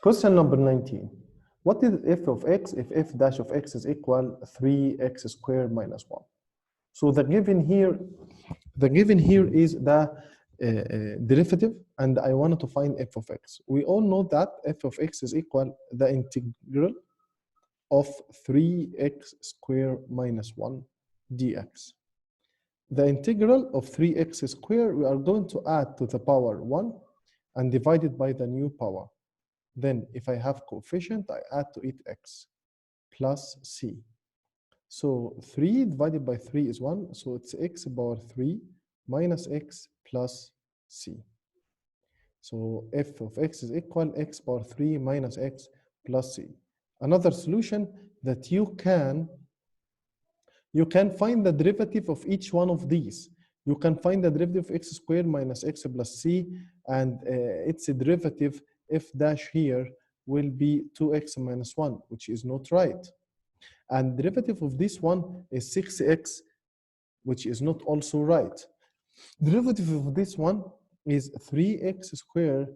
Question number 19. What is f of x if f dash of x is equal 3x squared minus 1? So the given here is the derivative, and I wanted to find f of x. We all know that f of x is equal the integral of 3x squared minus 1 dx. The integral of 3x squared we are going to add to the power 1 and divide it by the new power. Then if I have coefficient, I add to it x plus c. So 3 divided by 3 is 1, so it's x power 3 minus x plus c. So f of x is equal x power 3 minus x plus c. Another solution that you can find the derivative of each one of these. You can find the derivative of x squared minus x plus c, and its derivative f dash here will be 2x minus 1, which is not right. And derivative of this one is 6x, which is not also right. Derivative of this one is 3x squared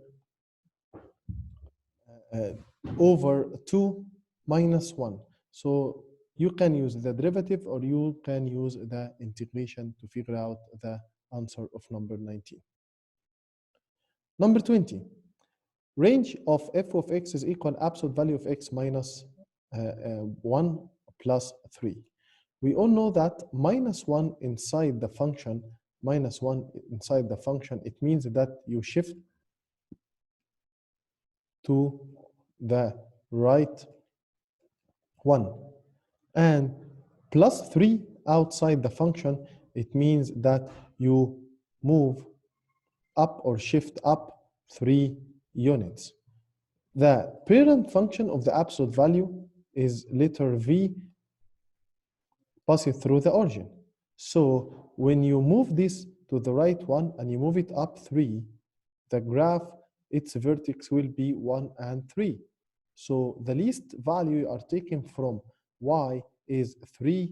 over 2 minus 1. So you can use the derivative or you can use the integration to figure out the answer of number 19. Number 20. Range of f of x is equal absolute value of x minus 1 plus 3. We all know that minus 1 inside the function, it means that you shift to the right one. And plus 3 outside the function, it means that you move up or shift up 3 units. The parent function of the absolute value is letter v passing through the origin. So when you move this to the right one and you move it up 3, the graph, its vertex will be 1 and 3. So the least value you are taking from y is 3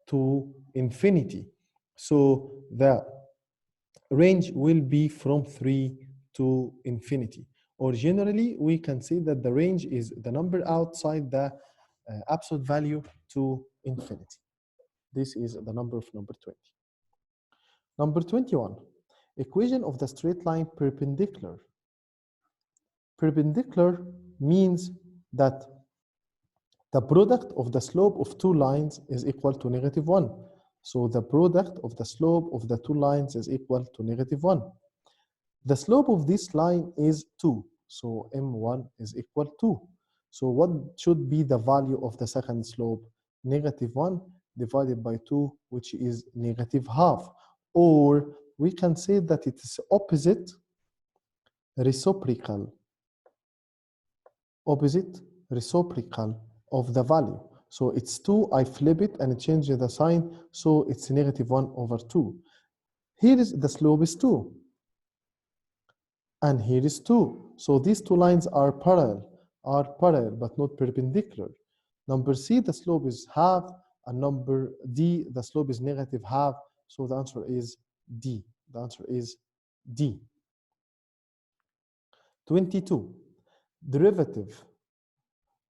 to infinity. So the range will be from 3 to infinity. Or generally, we can say that the range is the number outside the absolute value to infinity. This is the number of number 20. Number 21, equation of the straight line perpendicular. Perpendicular means that the product of the slope of two lines is equal to -1. So the product of the slope of the two lines is equal to -1. The slope of this line is 2. So m1 is equal to 2. So what should be the value of the second slope? -1 divided by 2, which is -half. Or we can say that it is opposite reciprocal of the value. So it's 2, I flip it and change the sign, so it's -1 over 2. Here is the slope is 2. And here is 2. So these two lines are parallel but not perpendicular. Number C, the slope is half, and number D, the slope is -half. So the answer is D. The answer is D. 22. Derivative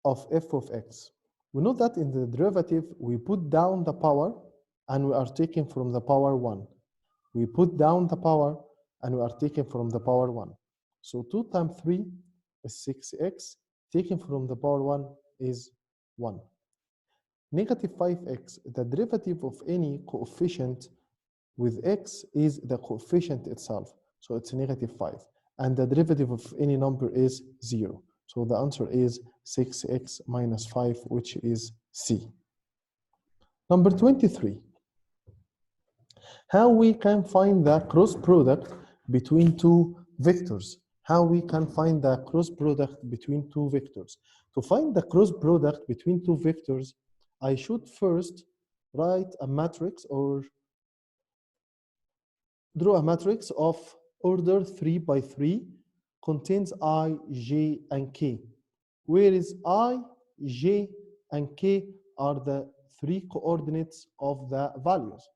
of f of x. We know that in the derivative, we put down the power and we are taking from the power 1. We put down the power and we are taking from the power 1. So 2 times 3 is 6x. Taken from the power 1 is 1. -5x, the derivative of any coefficient with x is the coefficient itself. So it's -5. And the derivative of any number is 0. So the answer is 6x minus 5, which is C. Number 23. How we can find the cross product between two vectors? How we can find the cross product between two vectors? To find the cross product between two vectors, I should first write a matrix or draw a matrix of order 3 by 3, contains I, J, and K. Where is I, J, and K are the 3 coordinates of the values.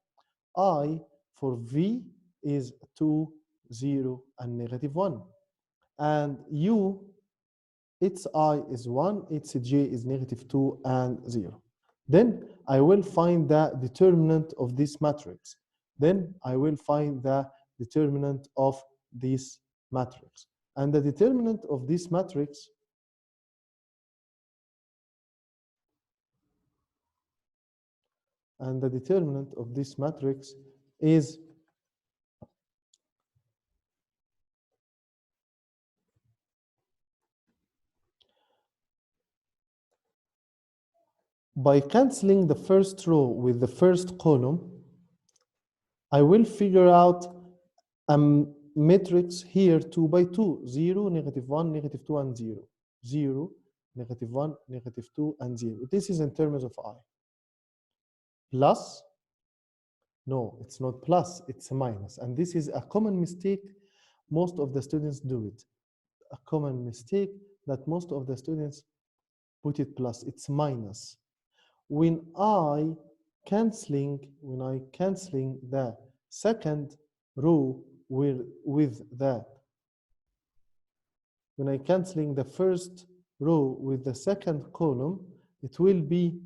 I for V is 2, 0, and -1. And U its I is 1, its j is -2 and 0. Then I will find the determinant of this matrix. Then I will find the determinant of this matrix. And the determinant of this matrix is by canceling the first row with the first column, I will figure out a matrix here 2 by 2, 0, -1, -2, and 0. 0, -1, -2, and 0. This is in terms of I. Plus, no, it's not plus, it's a minus. And this is a common mistake. Most of the students do it. A common mistake that most of the students put it plus, it's minus. When I canceling the second row with the, when I canceling the first row with the second column, it will be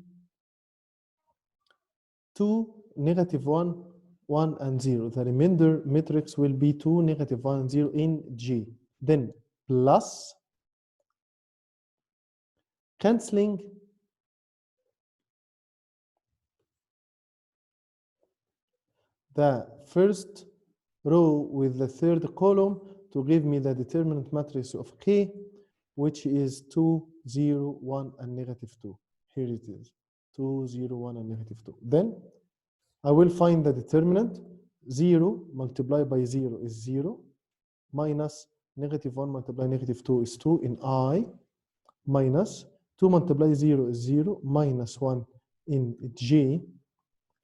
2, -1, 1, and 0. The remainder matrix will be 2, -1, and 0 in G. Then plus canceling the first row with the third column to give me the determinant matrix of K, which is 2, 0, 1, and -2. Here it is, 2, 0, 1, and -2. Then I will find the determinant. 0 multiplied by 0 is 0, minus -1 multiplied by -2 is 2 in I, minus 2 multiplied by 0 is 0, minus 1 in J,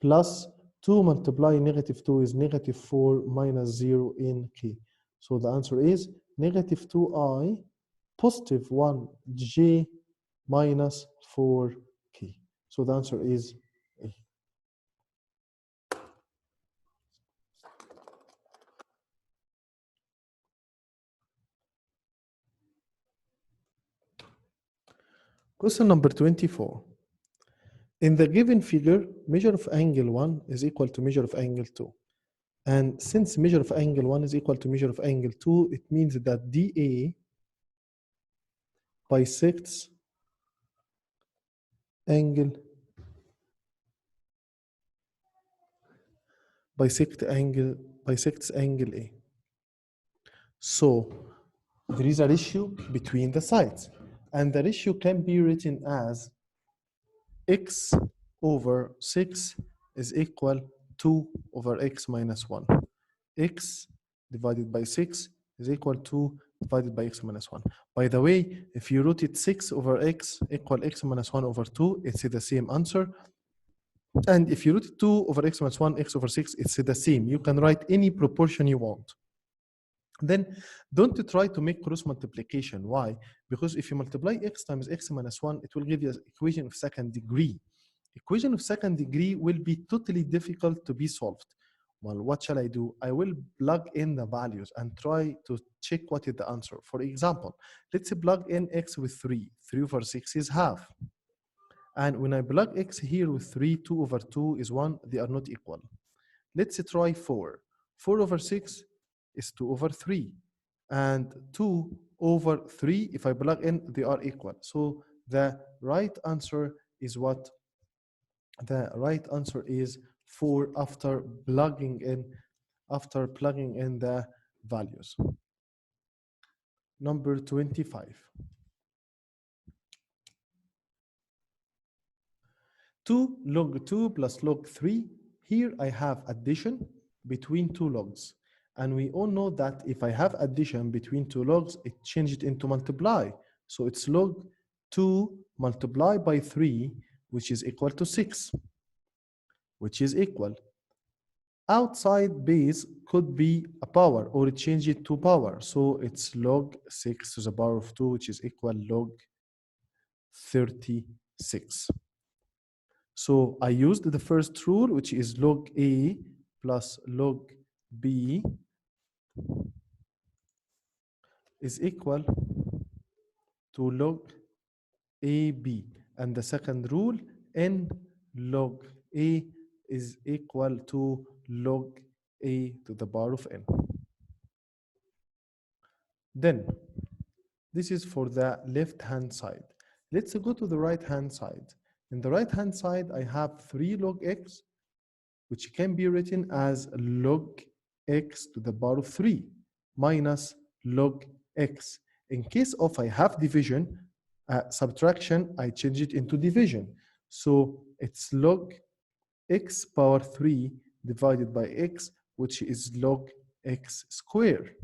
plus 2 multiplied -2 is -4 minus 0 in K. So the answer is -2I, positive 1J, minus 4K. So the answer is A. Question number 24. In the given figure, measure of angle 1 is equal to measure of angle 2. And since measure of angle 1 is equal to measure of angle 2, it means that DA bisects angle A. So there is a ratio between the sides, and the ratio can be written as x over 6 is equal to 2 over x minus 1. X divided by 6 is equal to divided by x minus 1. By the way, if you wrote it 6 over x equal x minus 1 over 2, it's the same answer. And if you wrote it 2 over x minus 1, x over 6, it's the same. You can write any proportion you want. Then don't try to make cross multiplication. Why? Because if you multiply x times x minus 1, it will give you an equation of second degree. Equation of second degree will be totally difficult to be solved. Well, what shall I do? I will plug in the values and try to check what is the answer. For example, let's plug in x with 3. 3 over 6 is half. And when I plug x here with 3, 2 over 2 is 1. They are not equal. Let's try 4. 4 over 6 is 2 over 3. And 2 over 3, if I plug in, they are equal. So the right answer is what? The right answer is 4 after plugging in the values. Number 25. 2 log 2 plus log 3. Here I have addition between two logs. And we all know that if I have addition between two logs, it changed into multiply. So it's log 2 multiplied by 3, which is equal to 6, which is equal. Outside base could be a power, or it change it to power. So it's log 6 to the power of 2, which is equal log 36. So I used the first rule, which is log A plus log B is equal to log AB. And the second rule, n log A is equal to log A to the power of n. Then, this is for the left-hand side. Let's go to the right-hand side. In the right-hand side, I have 3 log x, which can be written as log x to the power of 3 minus log x. In case of I have division, subtraction, I change it into division. So it's log x power 3 divided by x, which is log x squared.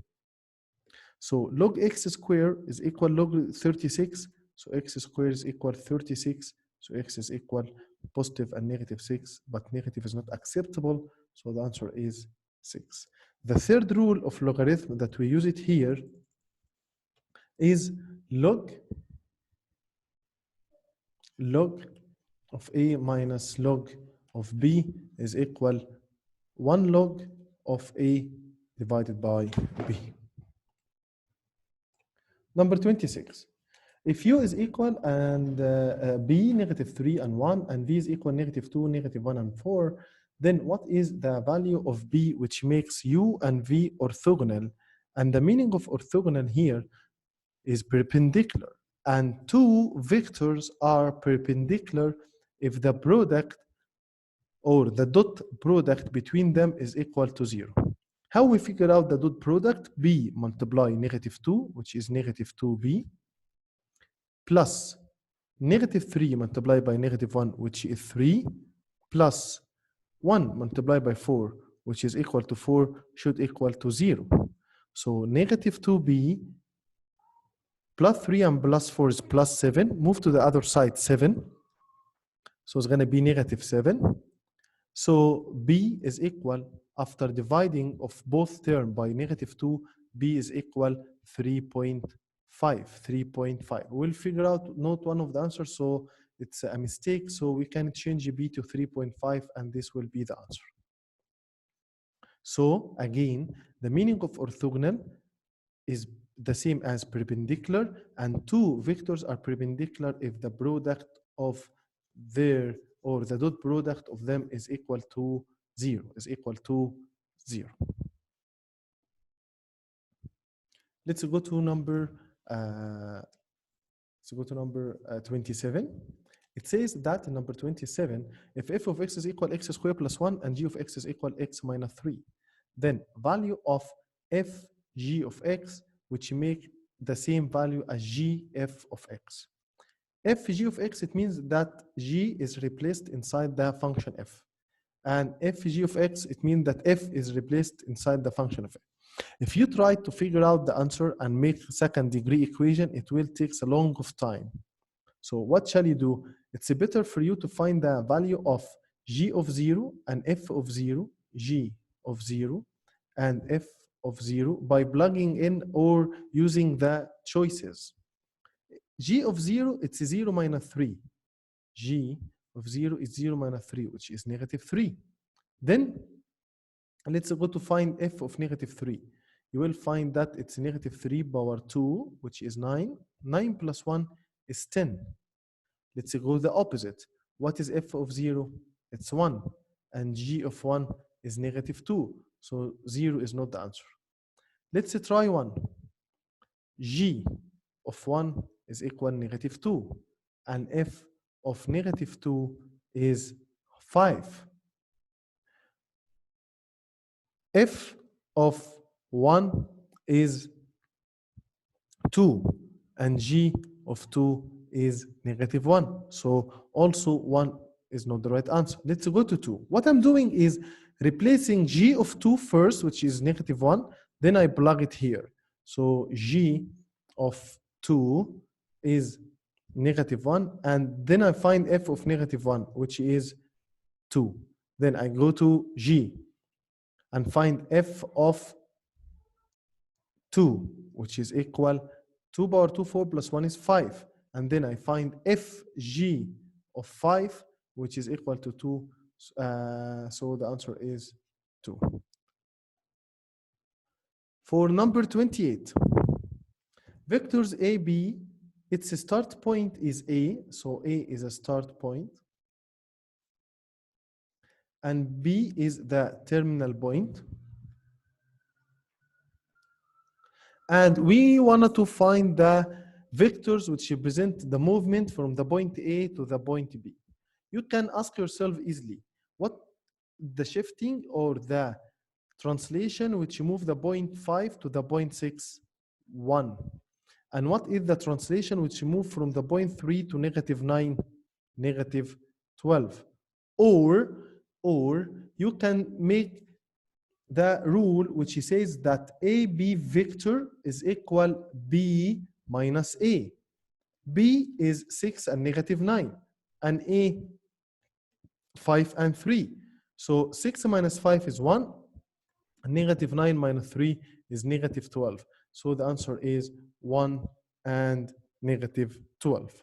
So log x squared is equal log 36. So x squared is equal 36. So x is equal positive and negative 6, but negative is not acceptable. So the answer is 6. The third rule of logarithm that we use it here is log of A minus log of B is equal 1 log of A divided by B. Number 26. If U is equal and B negative 3 and 1 and V is equal negative 2, negative 1 and 4, then what is the value of B which makes U and V orthogonal? And the meaning of orthogonal here is perpendicular. And 2 vectors are perpendicular if the product or the dot product between them is equal to 0. How we figure out the dot product? B multiply negative 2, which is negative 2B, plus negative 3 multiplied by negative 1, which is 3, plus 1 multiplied by 4, which is equal to 4, should equal to 0. So negative 2B plus 3 and plus 4 is plus 7. Move to the other side, 7. So it's going to be negative 7. So B is equal, after dividing of both terms by negative 2, B is equal 3.5. 3.5. We'll figure out not one of the answers, so it's a mistake. So we can change B to 3.5, and this will be the answer. So again, the meaning of orthogonal is the same as perpendicular, and 2 vectors are perpendicular if the product of their or the dot product of them is equal to 0, Let's go to number 27. It says that in number 27, if f of x is equal x squared plus 1 and g of x is equal x minus 3, then value of f g of x, which make the same value as g f of x. F g of x, it means that g is replaced inside the function f. And f g of x, it means that f is replaced inside the function of f. If you try to figure out the answer and make second degree equation, it will take a long of time. So what shall you do? It's better for you to find the value of g of 0 and f of 0, g of 0 and f of 0 by plugging in or using the choices. G of 0, it's 0 minus 3. G of 0 is 0 minus 3, which is negative 3. Then let's go to find f of negative 3. You will find that it's negative 3 power 2, which is 9. 9 plus 1 is 10. Let's go the opposite. What is f of 0? It's 1. And g of 1 is negative 2. So 0 is not the answer. Let's try 1. G of 1 is equal negative 2. And f of negative 2 is 5. F of 1 is 2. And g of 2 is negative 1. So also 1 is not the right answer. Let's go to 2. What I'm doing is replacing g of 2 first, which is negative 1. Then I plug it here. So g of 2 is negative 1. And then I find f of negative 1, which is 2. Then I go to g and find f of 2, which is equal 2 power 2, 4 plus 1 is 5. And then I find fg of 5, which is equal to 2. So the answer is 2. For number 28, vectors a, b its start point is A, so A is a start point, and B is the terminal point. And we wanted to find the vectors which represent the movement from the point A to the point B. You can ask yourself easily, what the shifting or the translation which move the point 5 to the point 6? 1. And what is the translation which move from the point 3 to negative 9? Negative 12. Or you can make the rule which says that AB vector is equal B minus A. B is 6 and negative 9, and A 5 and 3. So 6 minus 5 is 1, and negative 9 minus 3 is negative 12. So the answer is 1 and negative 12.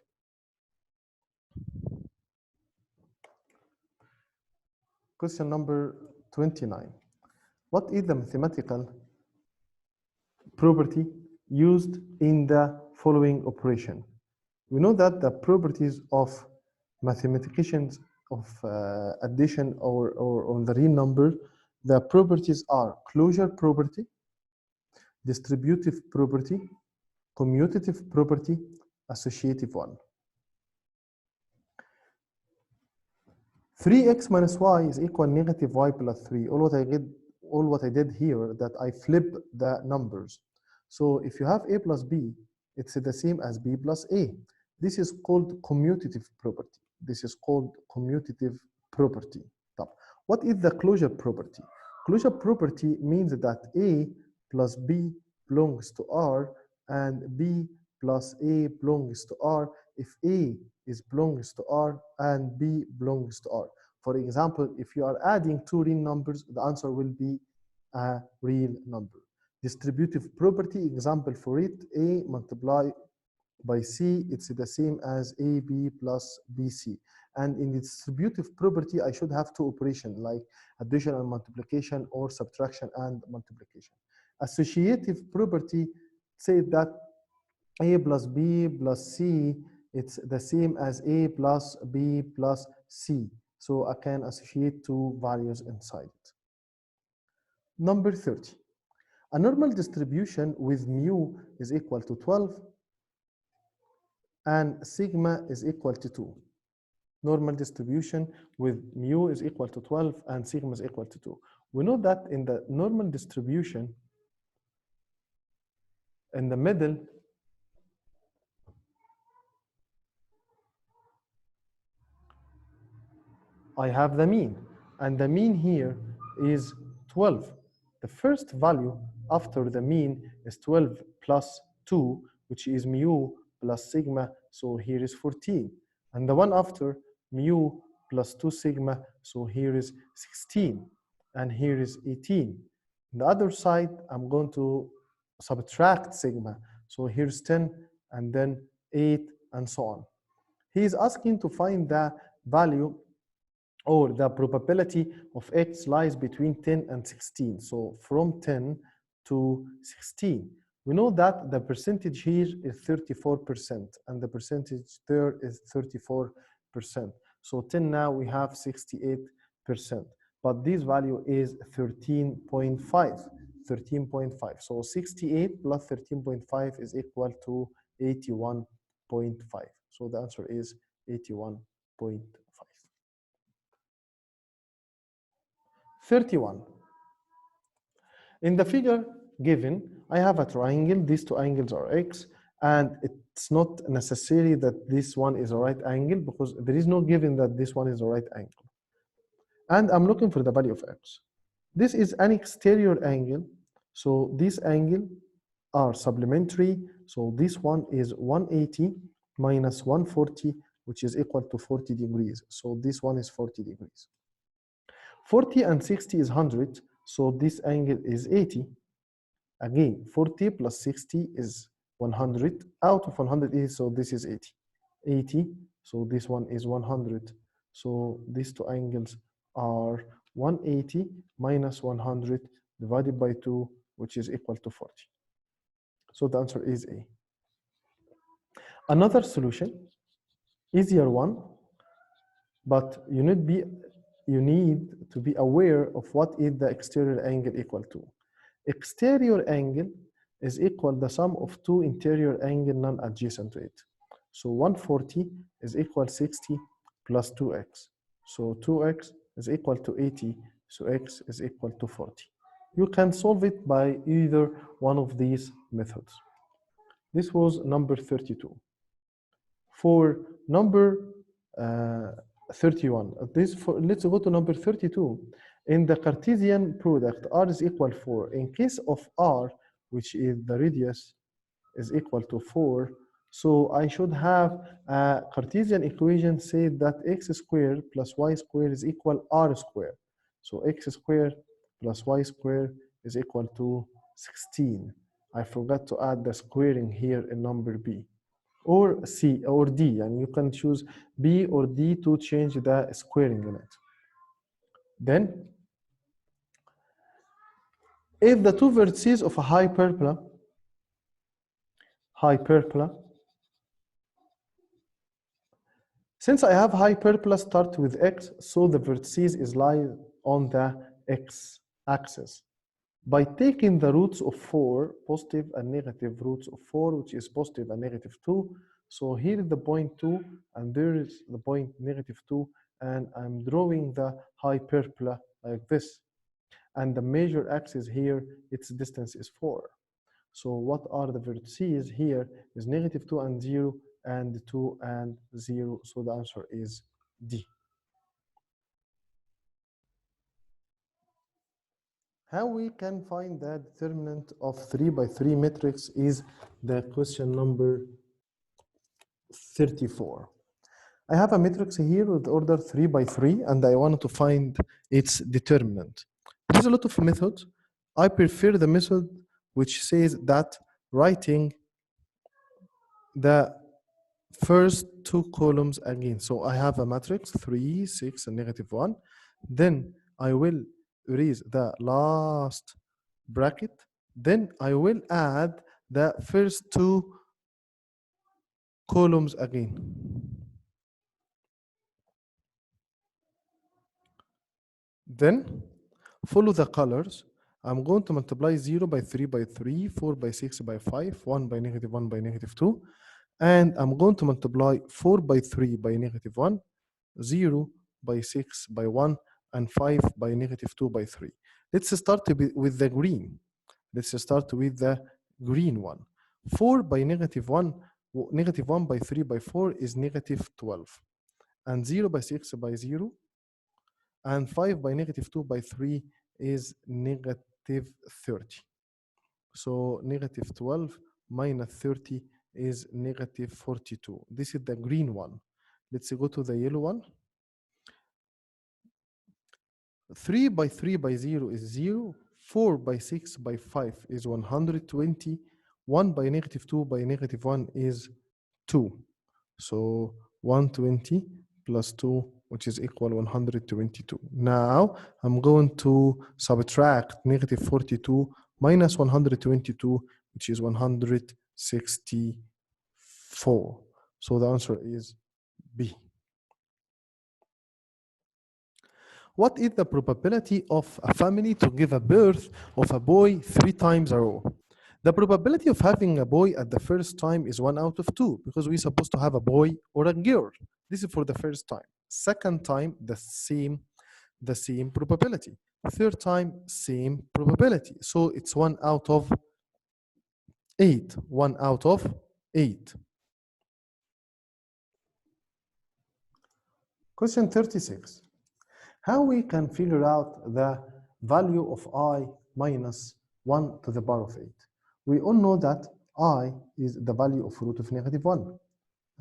Question number 29. What is the mathematical property used in the following operation? We know that the properties of mathematicians of addition or on the real number, the properties are closure property, distributive property, commutative property, associative one. 3x minus y is equal negative y plus 3. All what I did here that I flip the numbers. So if you have a plus b, it's the same as b plus a. This is called commutative property. This is called commutative property. What is the closure property? Closure property means that a plus b belongs to R and b plus a belongs to R if a belongs to R and b belongs to R. For example, if you are adding two real numbers, the answer will be a real number. Distributive property, example for it, a multiplied by c, it's the same as ab plus bc. And in the distributive property, I should have two operations like addition and multiplication or subtraction and multiplication. Associative property says that a plus b plus c, it's the same as a plus b plus c. So I can associate two values inside it. Number 30. A normal distribution with mu is equal to 12 and sigma is equal to 2. Normal distribution with mu is equal to 12 and sigma is equal to 2. We know that in the normal distribution, in the middle, I have the mean, and the mean here is 12. The first value after the mean is 12 plus 2, which is mu plus sigma, so here is 14. And the one after, mu plus 2 sigma, so here is 16, and here is 18. On the other side, I'm going to subtract sigma, so here's 10, and then 8, and so on. He is asking to find the value or the probability of x lies between 10 and 16. So from 10 to 16. We know that the percentage here is 34% and the percentage there is 34%. So 10 now we have 68%. But this value is 13.5. 13.5. So 68 plus 13.5 is equal to 81.5. So the answer is 81.5. 31. In the figure given, I have a triangle. These two angles are x, and it's not necessary that this one is a right angle because there is no given that this one is a right angle. And I'm looking for the value of x. This is an exterior angle, so this angle are supplementary. So this one is 180 minus 140, which is equal to 40 degrees. So this one is 40 degrees. 40 and 60 is 100, so this angle is 80. Again, 40 plus 60 is 100. Out of 180, so this is 80. 80, so this one is 100. So these two angles are 180 minus 100 divided by 2, which is equal to 40. So the answer is A. Another solution, easier one, but you need to be aware of what is the exterior angle equal to. Exterior angle is equal the sum of two interior angle non-adjacent to it. So 140 is equal 60 plus 2x. So 2x is equal to 80, so x is equal to 40. You can solve it by either one of these methods. This was number 32. For number 31, let's go to number 32. In the Cartesian product, r is equal 4. In case of r, which is the radius, is equal to 4, so I should have a Cartesian equation say that x squared plus y squared is equal r squared. So x squared plus y squared is equal to 16. I forgot to add the squaring here in number b. Or C or D, and you can choose B or D to change the squaring in it. Then, if the two vertices of a hyperbola since I have hyperbola start with x, so the vertices is lie on the x axis. By taking the roots of 4, positive and negative roots of 4, which is positive and negative 2, so here is the point 2, and there is the point negative 2, and I'm drawing the hyperbola like this. And the major axis here, its distance is 4. So what are the vertices here is negative 2 and 0, and 2 and 0, so the answer is D. How we can find the determinant of 3 by 3 matrix is the question number 34. I have a matrix here with order 3 by 3, and I wanted to find its determinant. There's a lot of methods. I prefer the method which says that writing the first two columns again. So I have a matrix 3, 6, and negative 1. Then I will erase the last bracket. Then I will add the first two columns again. Then follow the colors. I'm going to multiply 0 by 3 by 3, 4 by 6 by 5, 1 by negative 1 by negative 2. And I'm going to multiply 4 by 3 by negative 1, 0 by 6 by 1, and 5 by negative 2 by 3. Let's start with the green. Let's start with the green one. 4 by negative 1, negative 1 by 3 by 4 is negative 12. And 0 by 6 by 0, and 5 by negative 2 by 3 is negative 30. So negative 12 minus 30 is negative 42. This is the green one. Let's go to the yellow one. 3 by 3 by 0 is 0. 4 by 6 by 5 is 120. 1 by negative 2 by negative 1 is 2. So 120 plus 2, which is equal 122. Now I'm going to subtract negative 42 minus 122, which is 164. So the answer is B. What is the probability of a family to give a birth of a boy 3 times a row? The probability of having a boy at the first time is 1 out of 2, because we're supposed to have a boy or a girl. This is for the first time. Second time, the same probability. Third time, same probability. So it's 1 out of 8. 1 out of 8. Question 36. How we can figure out the value of I minus 1 to the power of 8? We all know that I is the value of root of negative 1.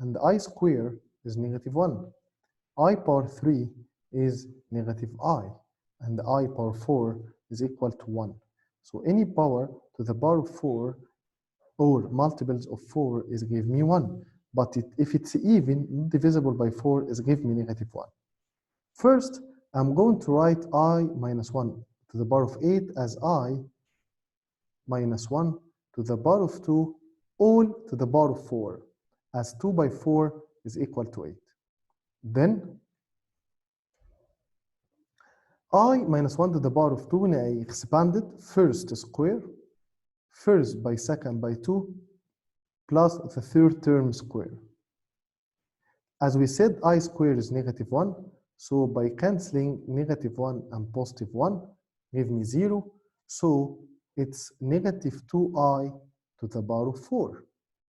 And I square is negative 1. I power 3 is negative I. And I power 4 is equal to 1. So any power to the power of 4 or multiples of 4 is give me 1. But if it's even, divisible by 4 is give me negative 1. First, I'm going to write I minus 1 to the power of 8 as I minus 1 to the power of 2 all to the power of 4. as 2 by 4 is equal to 8. Then I minus 1 to the power of 2 when I expanded first square, first by second by 2, plus the third term square. As we said, I squared is negative 1, so by canceling negative 1 and positive 1, give me 0, so it's negative 2i to the power of 4,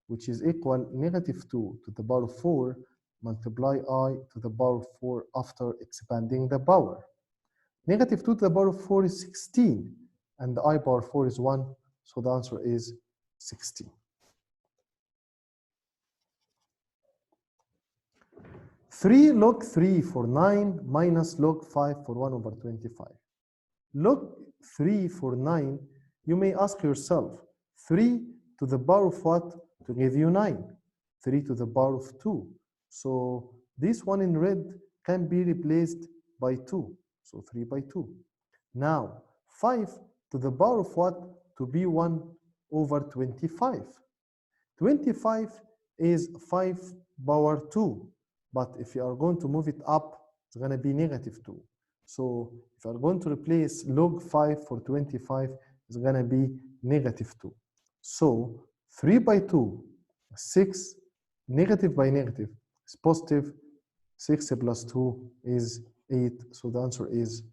which is equal negative 2 to the power of 4 multiply I to the power of 4 after expanding the power. Negative 2 to the power of 4 is 16, and the I power 4 is 1, so the answer is 16. 3 log 3 for 9 minus log 5 for 1 over 25. Log 3 for 9, you may ask yourself, 3 to the power of what to give you 9? 3 to the power of 2. So this one in red can be replaced by 2. So 3 by 2. Now 5 to the power of what to be 1 over 25. 25 is 5 power 2. But if you are going to move it up, it's going to be negative 2. So if you are going to replace log 5 for 25, it's going to be negative 2. So 3 by 2, 6, negative by negative is positive. 6 plus 2 is 8. So the answer is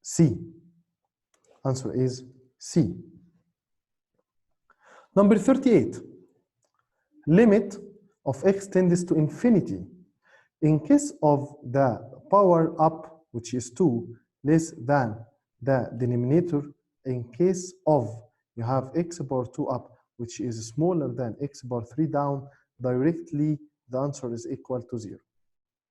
C. Answer is C. Number 38. Limit of x tends to infinity. In case of the power up, which is 2, less than the denominator, in case of you have x power 2 up, which is smaller than x power 3 down, directly the answer is equal to 0.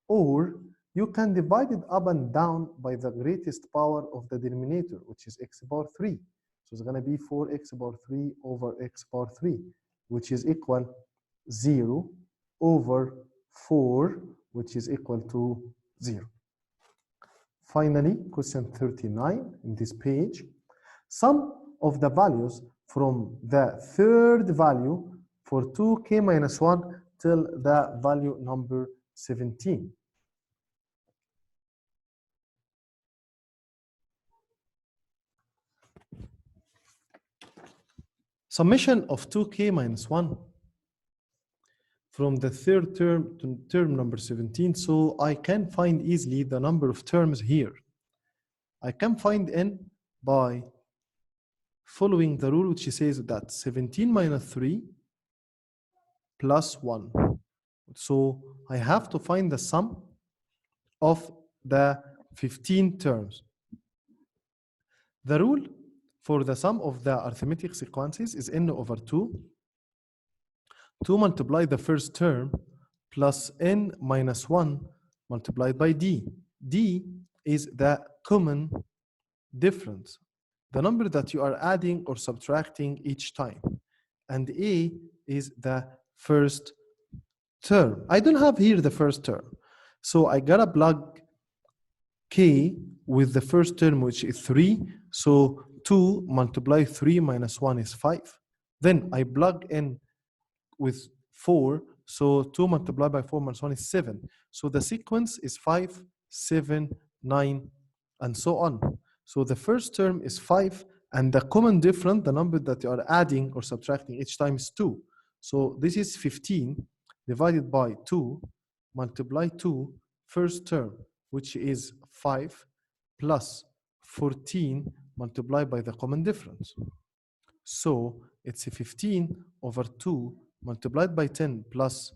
Or you can divide it up and down by the greatest power of the denominator, which is x power 3. So it's going to be 4x power 3 over x power 3, which is equal 0 over 4, which is equal to 0. Finally, question 39 in this page. Sum of the values from the third value for 2k minus 1 till the value number 17. Summation of 2k minus 1 from the third term to term number 17, so I can find easily the number of terms here. I can find n by following the rule which says that 17 minus 3 plus 1. So I have to find the sum of the 15 terms. The rule for the sum of the arithmetic sequences is n over 2. 2 multiplied the first term plus n minus 1 multiplied by d. D is the common difference, the number that you are adding or subtracting each time. And A is the first term. I don't have here the first term, so I gotta plug k with the first term, which is 3. So 2 multiplied 3 minus 1 is 5. Then I plug in with 4, so 2 multiplied by 4 minus 1 is 7. So the sequence is 5, 7, 9, and so on. So the first term is 5, and the common difference, the number that you are adding or subtracting each time, is 2. So this is 15 divided by 2, multiply 2, first term, which is 5, plus 14 multiplied by the common difference. So it's 15 over 2 multiplied by 10 plus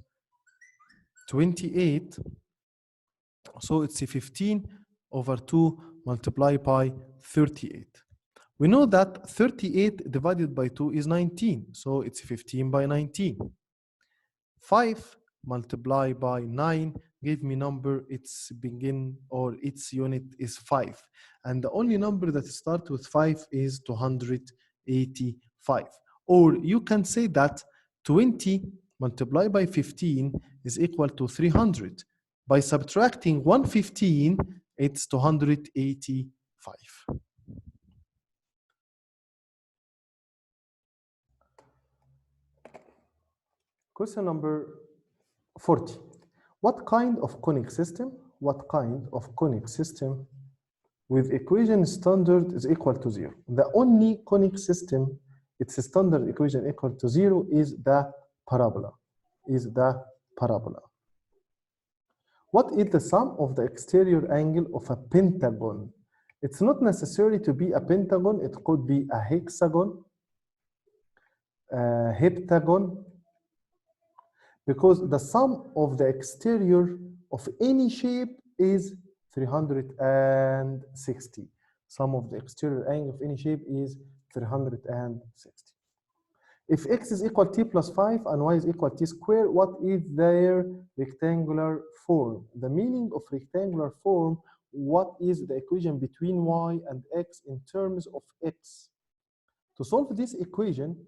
28. So it's 15 over 2 multiplied by 38. We know that 38 divided by 2 is 19. So it's 15 by 19. 5 multiplied by 9 gave me number, its begin or its unit is 5. And the only number that starts with 5 is 285. Or you can say that 20 multiplied by 15 is equal to 300. By subtracting 115, it's 285. Question number 40. What kind of conic system? What kind of conic system with equation standard is equal to 0? The only conic system its standard equation equal to 0 is the parabola. What is the sum of the exterior angle of a pentagon? It's not necessary to be a pentagon. It could be a hexagon, a heptagon, because the sum of the exterior of any shape is 360. Sum of the exterior angle of any shape is 360. If x is equal to t plus 5 and y is equal to t squared, what is their rectangular form? The meaning of rectangular form, what is the equation between y and x in terms of x? To solve this equation,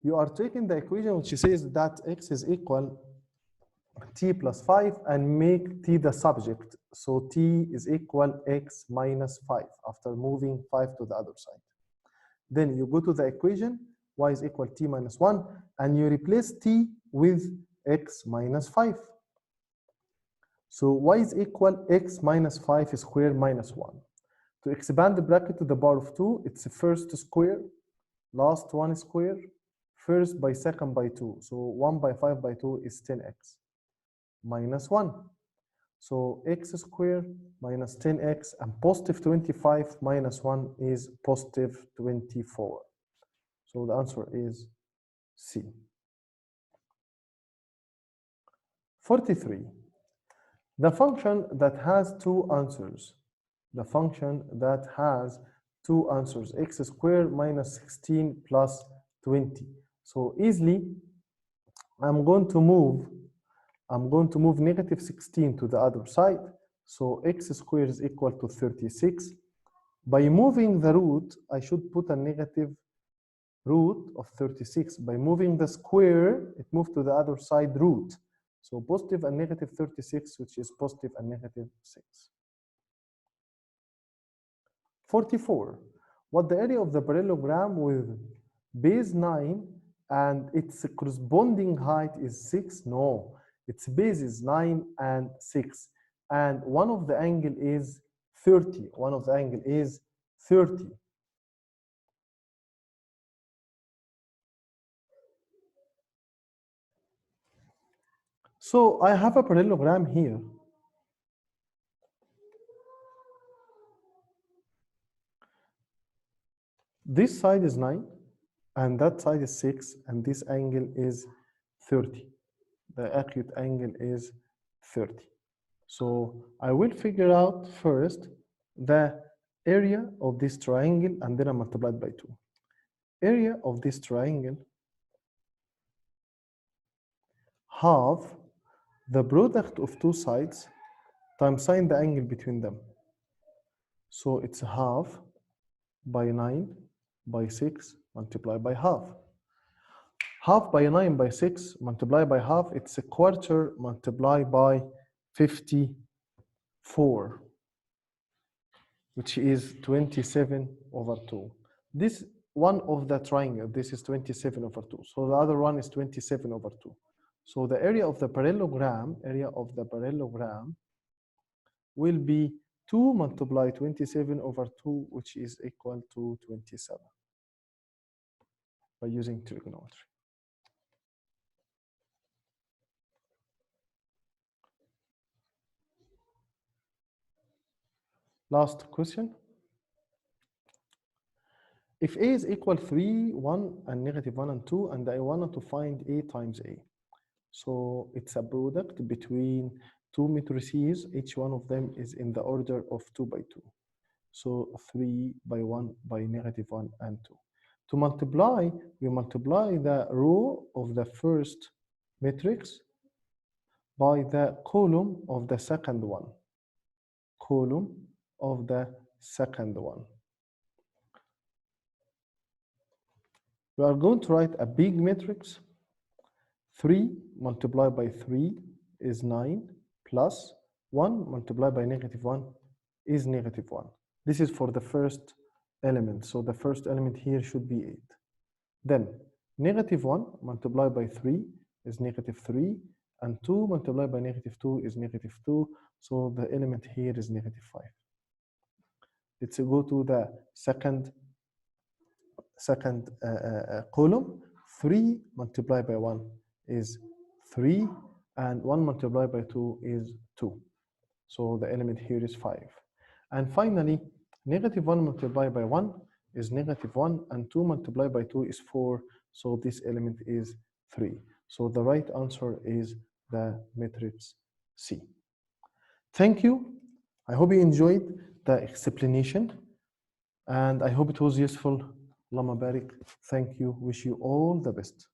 you are taking the equation which says that x is equal t plus 5 and make t the subject. So t is equal x minus 5 after moving 5 to the other side. Then you go to the equation, y is equal t minus 1, and you replace t with x minus 5. So y is equal x minus 5 squared minus 1. To expand the bracket to the power of 2, it's first square, last one square, first by second by 2. So 1 by 5 by 2 is 10x minus 1. So x squared minus 10x and positive 25 minus 1 is positive 24. So the answer is C. 43. The function that has two answers. The function that has two answers, x squared minus 16 plus 20. So easily, I'm going to move negative 16 to the other side. So x squared is equal to 36. By moving the root, I should put a negative root of 36. By moving the square, it moved to the other side root. So positive and negative 36, which is positive and negative 6. 44. What the area of the parallelogram with base 9 and its corresponding height is 6? No. Its base is 9 and 6. And one of the angle is 30. One of the angle is 30. So I have a parallelogram here. This side is 9, and that side is 6, and this angle is 30. The acute angle is 30. So I will figure out first the area of this triangle, and then I multiply it by 2. Area of this triangle, half the product of two sides times sine the angle between them. So it's half by 9 by 6 multiplied by half. Half by 9 by 6 multiplied by half, it's a quarter multiplied by 54, which is 27 over 2. This one of the triangle, this is 27 over 2. So the other one is 27 over 2. So the area of the parallelogram will be 2 multiplied 27 over 2, which is equal to 27 by using trigonometry. Last question. If A is equal 3, 1, and negative 1 and 2, and I wanted to find A times A. So it's a product between two matrices. Each one of them is in the order of 2 by 2. So 3 by 1 by negative 1 and 2. To multiply, we multiply the row of the first matrix by the column of the second one. Column of the second one. We are going to write a big matrix. 3 multiplied by 3 is 9 plus 1 multiplied by negative 1 is negative 1. This is for the first element. So the first element here should be 8. Then Negative 1 multiplied by 3 is negative 3, and 2 multiplied by negative 2 is negative 2, so the element here is negative 5. Let's go to the second column. 3 multiplied by 1 is 3, and 1 multiplied by 2 is 2. So the element here is 5. And finally, negative 1 multiplied by 1 is negative 1, and 2 multiplied by 2 is 4. So this element is 3. So the right answer is the matrix C. Thank you. I hope you enjoyed the explanation, and I hope it was useful. Allahumma barik. Thank you. Wish you all the best.